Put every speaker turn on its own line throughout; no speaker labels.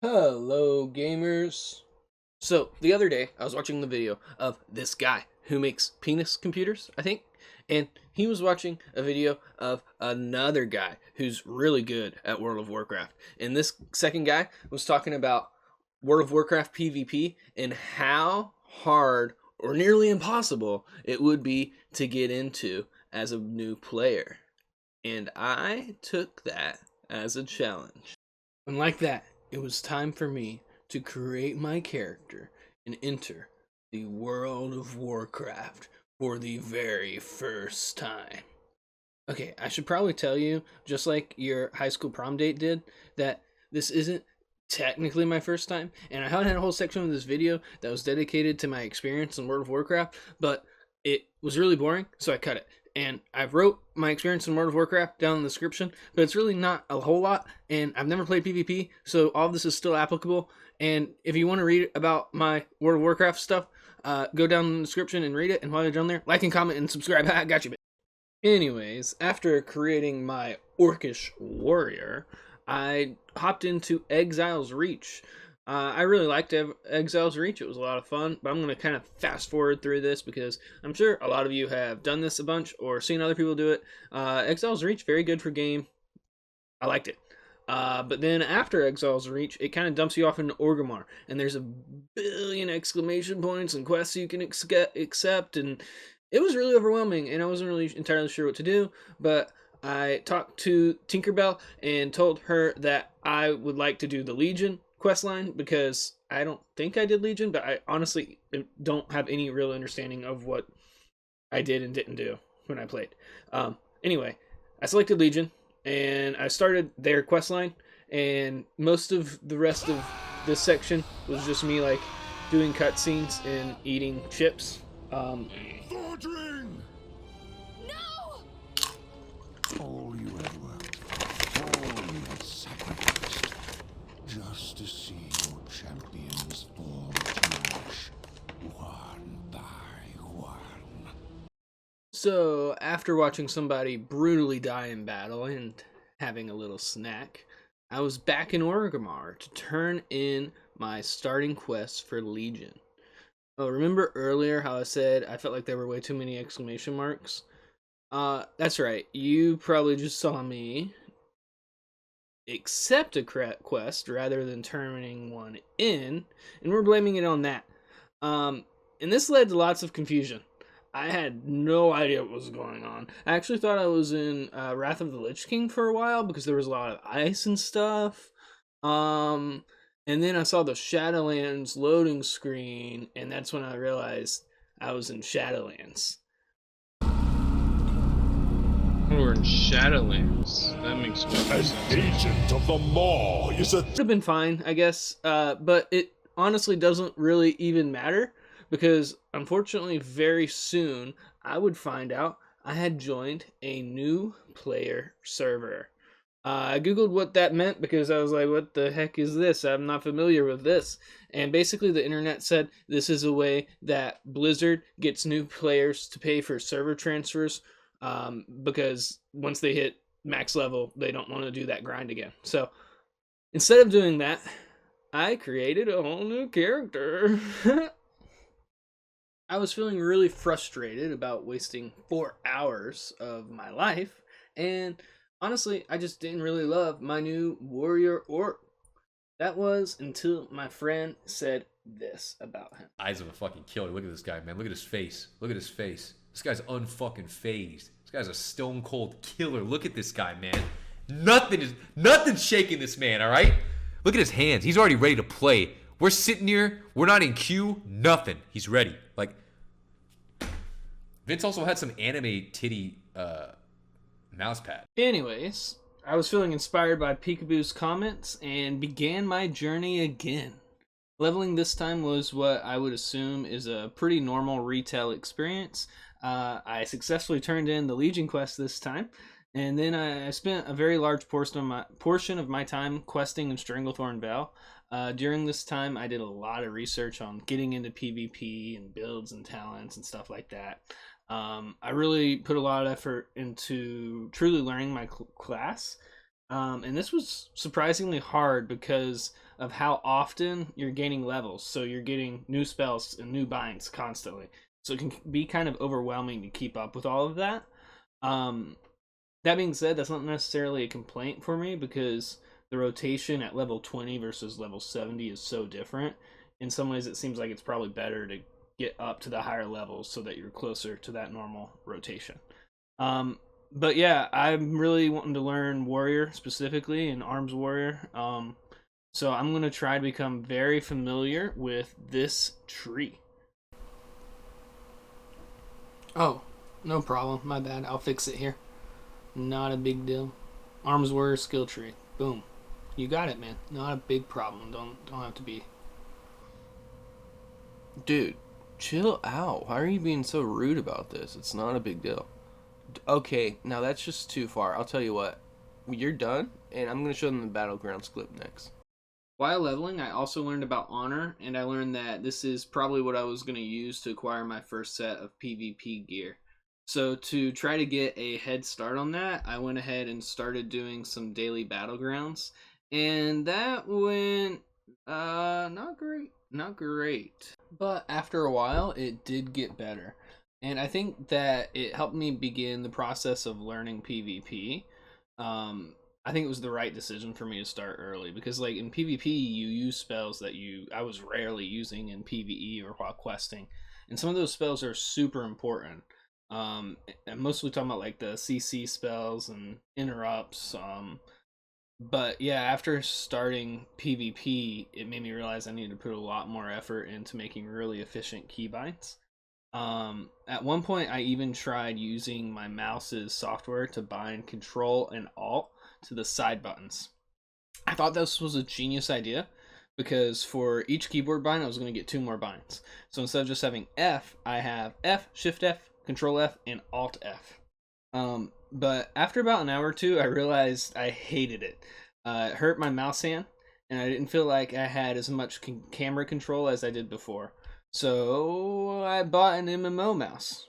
Hello, gamers. So, the other day, I was watching the video of this guy who makes penis computers, I think, and he was watching a video of another guy who's really good at World of Warcraft. And this second guy was talking about World of Warcraft PvP and how hard or nearly impossible it would be to get into as a new player. And I took that as a challenge. And like that, it was time for me to create my character and enter the world of Warcraft for the very first time. Okay, I should probably tell you, just like your high school prom date did, that this isn't technically my first time, and I had a whole section of this video that was dedicated to my experience in World of Warcraft, but it was really boring, so I cut it. And I wrote my experience in World of Warcraft down in the description, but it's really not a whole lot, and I've never played PvP, so all of this is still applicable. And if you want to read about my World of Warcraft stuff, go down in the description and read it, and while you're down there, like and comment and subscribe. I got you. Anyways, after creating my orcish warrior, I hopped into Exiles Reach. I really liked Exiles Reach. It was a lot of fun, but I'm going to kind of fast forward through this because I'm sure a lot of you have done this a bunch or seen other people do it. Exiles Reach, very good for game. I liked it. But then after Exiles Reach, it kind of dumps you off into Orgrimmar, and there's a billion exclamation points and quests you can accept, and it was really overwhelming, and I wasn't really entirely sure what to do, but I talked to Tinkerbell and told her that I would like to do the Legion questline because I don't think I did Legion, but I honestly don't have any real understanding of what I did and didn't do when I played. Anyway, I selected Legion and I started their questline, and most of the rest of this section was just me like doing cutscenes and eating chips.
Thordring!
No!
All you had worked, all you had sacrificed, just to see your champions fall to ash, one by one.
So, after watching somebody brutally die in battle and having a little snack, I was back in Orgrimmar to turn in my starting quest for Legion. Oh, remember earlier how I said I felt like there were way too many exclamation marks? That's right. You probably just saw me accept a quest rather than turning one in, and we're blaming it on that. And this led to lots of confusion. I had no idea what was going on. I actually thought I was in Wrath of the Lich King for a while because there was a lot of ice and stuff. And then I saw the Shadowlands loading screen, and that's when I realized I was in Shadowlands.
We're in Shadowlands. That makes more
An
sense.
agent of the Maw is a...
Would have been fine, I guess, but it honestly doesn't really even matter because unfortunately very soon I would find out I had joined a new player server. I googled what that meant because I was like, what the heck is this? I'm not familiar with this. And basically the internet said this is a way that Blizzard gets new players to pay for server transfers, because once they hit max level, they don't want to do that grind again. So instead of doing that, I created a whole new character. I was feeling really frustrated about wasting 4 hours of my life, and honestly, I just didn't really love my new warrior orc. That was until my friend said this about him.
Eyes of a fucking killer. Look at this guy, man. Look at his face. Look at his face. This guy's unfucking phased. This guy's a stone cold killer. Look at this guy, man. Nothing's shaking this man, all right? Look at his hands. He's already ready to play. We're sitting here. We're not in queue. Nothing. He's ready. Like, Vince also had some anime titty mouse pad.
Anyways, I was feeling inspired by Peekaboo's comments and began my journey again. Leveling this time was what I would assume is a pretty normal retail experience. I successfully turned in the Legion quest this time, and then I spent a very large portion of my time questing in Stranglethorn Vale. During this time, I did a lot of research on getting into PvP and builds and talents and stuff like that. I really put a lot of effort into truly learning my class And this was surprisingly hard because of how often you're gaining levels. So you're getting new spells and new binds constantly. So it can be kind of overwhelming to keep up with all of that. Um, that being said, that's not necessarily a complaint for me because the rotation at level 20 versus level 70 is so different. In some ways, it seems like it's probably better to get up to the higher levels so that you're closer to that normal rotation. But yeah, I'm really wanting to learn Warrior specifically and Arms Warrior. So I'm going to try to become very familiar with this tree. Oh, no problem. My bad. I'll fix it here. Not a big deal. Arms Warrior skill tree. Boom. You got it, man. Not a big problem. Don't have to be. Dude, chill out. Why are you being so rude about this? It's not a big deal. Okay, now that's just too far. I'll tell you what. You're done, and I'm going to show them the Battlegrounds clip next. While leveling, I also learned about Honor, and I learned that this is probably what I was going to use to acquire my first set of PvP gear. So to try to get a head start on that, I went ahead and started doing some daily Battlegrounds, and that went not great. But after a while, it did get better. And I think that it helped me begin the process of learning PvP. I think it was the right decision for me to start early because, like, in PvP, you use spells that I was rarely using in PvE or while questing, and some of those spells are super important. I'm mostly talking about like the CC spells and interrupts. But yeah, after starting PvP, it made me realize I needed to put a lot more effort into making really efficient keybinds. At one point, I even tried using my mouse's software to bind Control and Alt to the side buttons. I thought this was a genius idea because for each keyboard bind, I was going to get 2 more binds. So instead of just having F, I have F, Shift F, Control F, and Alt F. But after about an hour or two, I realized I hated it. It hurt my mouse hand, and I didn't feel like I had as much camera control as I did before. So I bought an MMO mouse.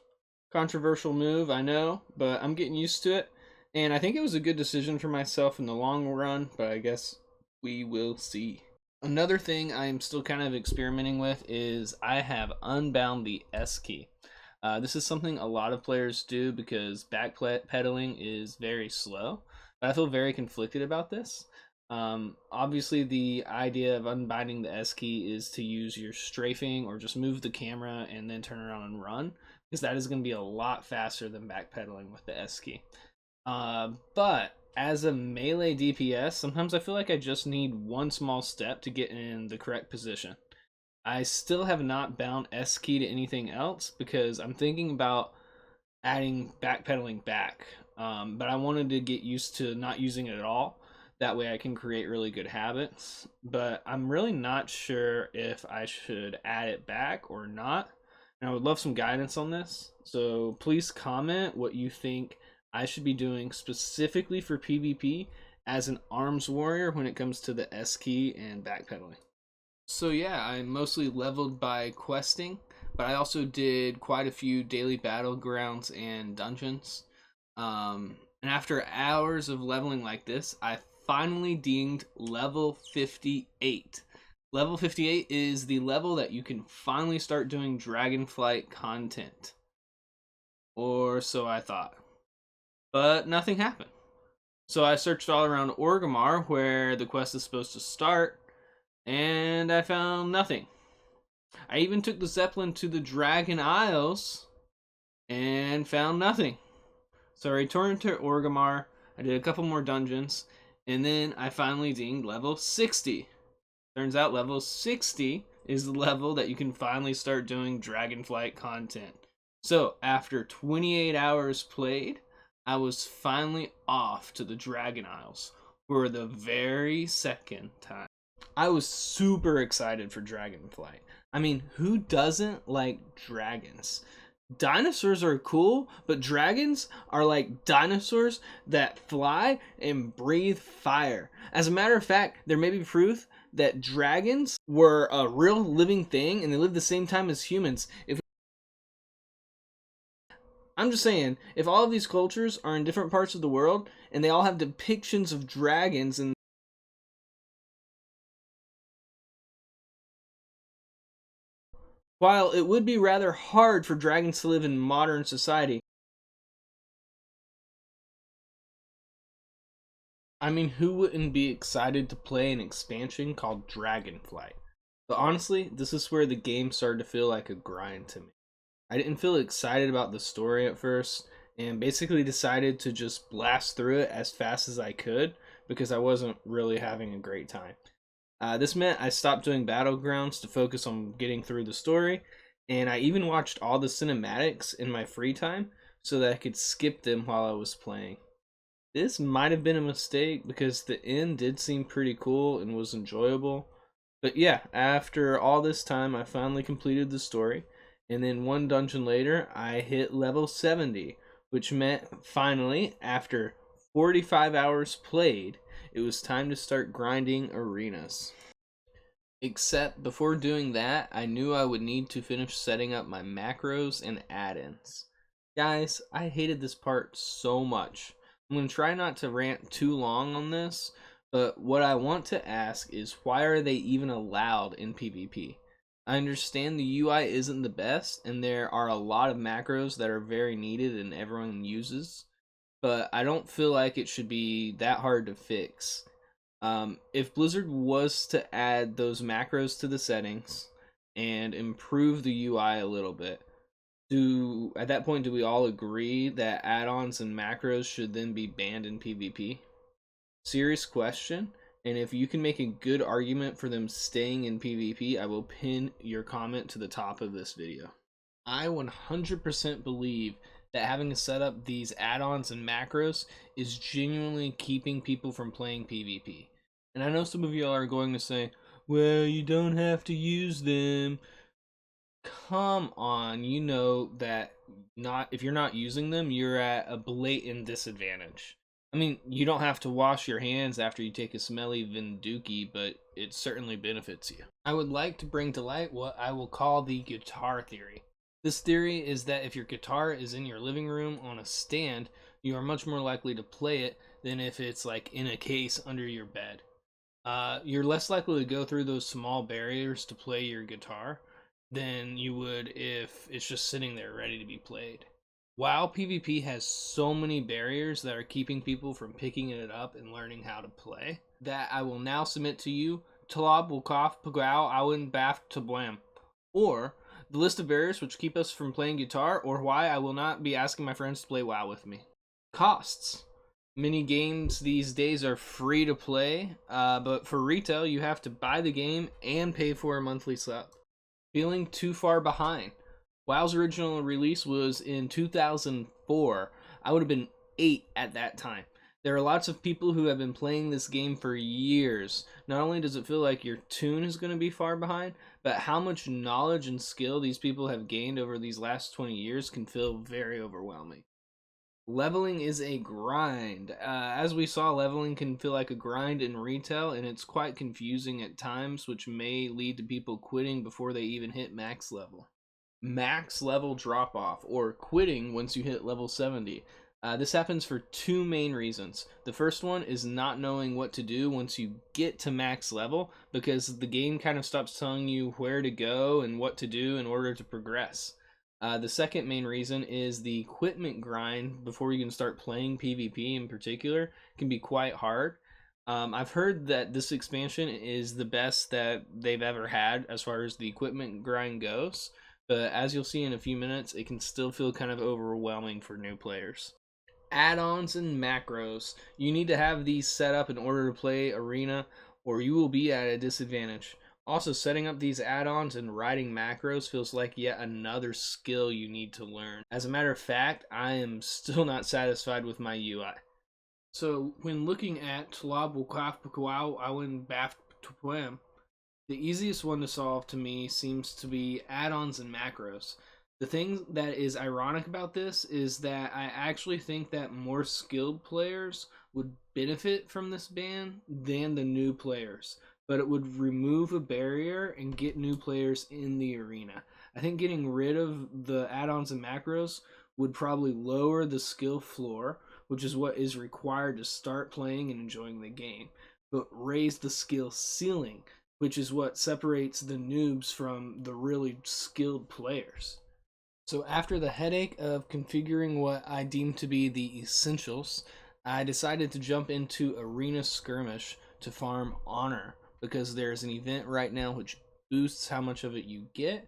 Controversial move, I know, but I'm getting used to it. And I think it was a good decision for myself in the long run, but I guess we will see. Another thing I'm still kind of experimenting with is I have unbound the S key. This is something a lot of players do because backpedaling is very slow. But I feel very conflicted about this. Obviously, the idea of unbinding the S key is to use your strafing or just move the camera and then turn around and run, because that is going to be a lot faster than backpedaling with the S key. But as a melee DPS, sometimes I feel like I just need one small step to get in the correct position. I still have not bound S key to anything else because I'm thinking about adding backpedaling back. But I wanted to get used to not using it at all. That way I can create really good habits. But I'm really not sure if I should add it back or not. And I would love some guidance on this. So please comment what you think I should be doing specifically for PvP as an arms warrior when it comes to the S key and backpedaling. So yeah, I mostly leveled by questing, but I also did quite a few daily battlegrounds and dungeons. And after hours of leveling like this, I finally dinged level 58. Level 58 is the level that you can finally start doing Dragonflight content. Or so I thought. But nothing happened. So I searched all around Orgrimmar, where the quest is supposed to start, and I found nothing. I even took the Zeppelin to the Dragon Isles and found nothing. So I returned to Orgrimmar, I did a couple more dungeons, and then I finally dinged level 60. Turns out level 60 is the level that you can finally start doing Dragonflight content. So after 28 hours played, I was finally off to the Dragon Isles for the very second time. I was super excited for Dragonflight. I mean, who doesn't like dragons? Dinosaurs are cool, but dragons are like dinosaurs that fly and breathe fire. As a matter of fact, there may be proof that dragons were a real living thing and they lived the same time as humans. I'm just saying, if all of these cultures are in different parts of the world and they all have depictions of dragons, and while it would be rather hard for dragons to live in modern society, I mean, who wouldn't be excited to play an expansion called Dragonflight? But honestly, this is where the game started to feel like a grind to me. I didn't feel excited about the story at first, and basically decided to just blast through it as fast as I could because I wasn't really having a great time. This meant I stopped doing battlegrounds to focus on getting through the story, and I even watched all the cinematics in my free time so that I could skip them while I was playing. This might have been a mistake because the end did seem pretty cool and was enjoyable. But yeah, after all this time, I finally completed the story, and then one dungeon later, I hit level 70, which meant finally, after 45 hours played, it was time to start grinding arenas. Except before doing that, I knew I would need to finish setting up my macros and add-ins. Guys, I hated this part so much. I'm going to try not to rant too long on this, but what I want to ask is why are they even allowed in PvP? I understand the UI isn't the best, and there are a lot of macros that are very needed and everyone uses, but I don't feel like it should be that hard to fix. If Blizzard was to add those macros to the settings and improve the UI a little bit, at that point do we all agree that add-ons and macros should then be banned in PvP? Serious question, and if you can make a good argument for them staying in PvP, I will pin your comment to the top of this video. I 100% believe that having to set up these add-ons and macros is genuinely keeping people from playing PvP. And I know some of y'all are going to say, well, you don't have to use them. Come on, you know that if you're not using them, you're at a blatant disadvantage. I mean, you don't have to wash your hands after you take a smelly Vinduki, but it certainly benefits you. I would like to bring to light what I will call the guitar theory. This theory is that if your guitar is in your living room on a stand, you are much more likely to play it than if it's like in a case under your bed. You're less likely to go through those small barriers to play your guitar than you would if it's just sitting there ready to be played. While PvP has so many barriers that are keeping people from picking it up and learning how to play, that I will now submit to you TLOB A Blam, or the list of barriers which keep us from playing guitar, or why I will not be asking my friends to play WoW with me. Costs. Many games these days are free to play, but for retail you have to buy the game and pay for a monthly sub. Feeling too far behind. WoW's original release was in 2004. I would have been 8 at that time. There are lots of people who have been playing this game for years. Not only does it feel like your toon is going to be far behind, but how much knowledge and skill these people have gained over these last 20 years can feel very overwhelming. Leveling is a grind. As we saw, leveling can feel like a grind in retail, and it's quite confusing at times, which may lead to people quitting before they even hit max level. Max level drop off, or quitting once you hit level 70. This happens for two main reasons. The first one is not knowing what to do once you get to max level, because the game kind of stops telling you where to go and what to do in order to progress. The second main reason is the equipment grind before you can start playing PvP in particular can be quite hard. I've heard that this expansion is the best that they've ever had as far as the equipment grind goes, but as you'll see in a few minutes, it can still feel kind of overwhelming for new players. Add-ons and macros. You need to have these set up in order to play Arena, or you will be at a disadvantage. Also, setting up these add-ons and writing macros feels like yet another skill you need to learn. As a matter of fact, I am still not satisfied with my UI. So, when looking at TLOB A, the easiest one to solve to me seems to be add-ons and macros. The thing that is ironic about this is that I actually think that more skilled players would benefit from this ban than the new players, but it would remove a barrier and get new players in the arena. I think getting rid of the add-ons and macros would probably lower the skill floor, which is what is required to start playing and enjoying the game, but raise the skill ceiling, which is what separates the noobs from the really skilled players. So after the headache of configuring what I deemed to be the essentials, I decided to jump into Arena Skirmish to farm honor, because there's an event right now which boosts how much of it you get.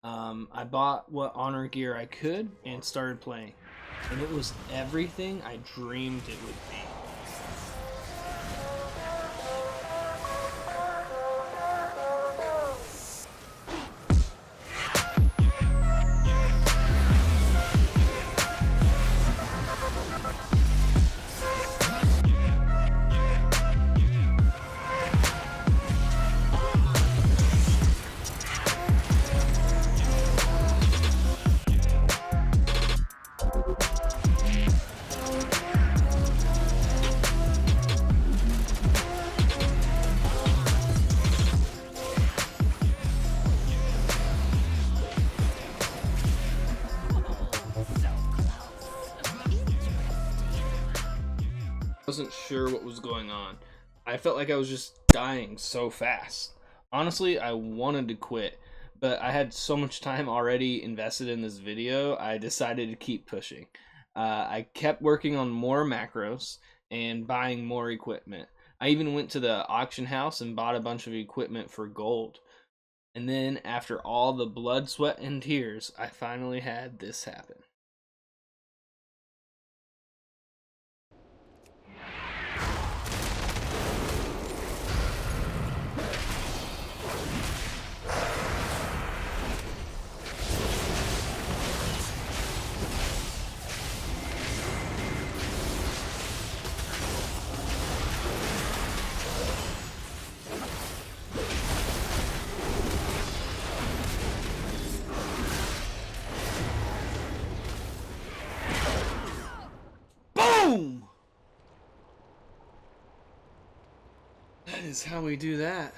I bought what honor gear I could and started playing, and it was everything I dreamed it would be. Wasn't sure what was going on. I felt like I was just dying so fast. Honestly, I wanted to quit, but I had so much time already invested in this video, I decided to keep pushing. I kept working on more macros and buying more equipment. I even went to the auction house and bought a bunch of equipment for gold. And then, after all the blood, sweat, and tears, I finally had this happen. Boom! That is how we do that.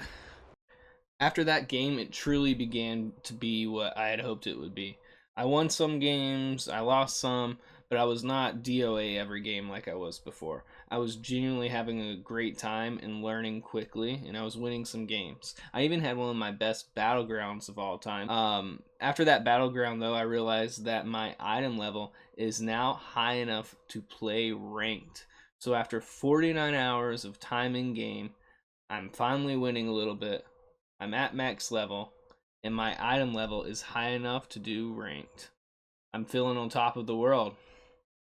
After that game, it truly began to be what I had hoped it would be. I won some games, I lost some, but I was not DOA every game like I was before. I was genuinely having a great time and learning quickly, and I was winning some games. I even had one of my best battlegrounds of all time. After that battleground, though, I realized that my item level is now high enough to play ranked. So after 49 hours of time in game, I'm finally winning a little bit. I'm at max level, and my item level is high enough to do ranked. I'm feeling on top of the world,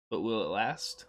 but will it last?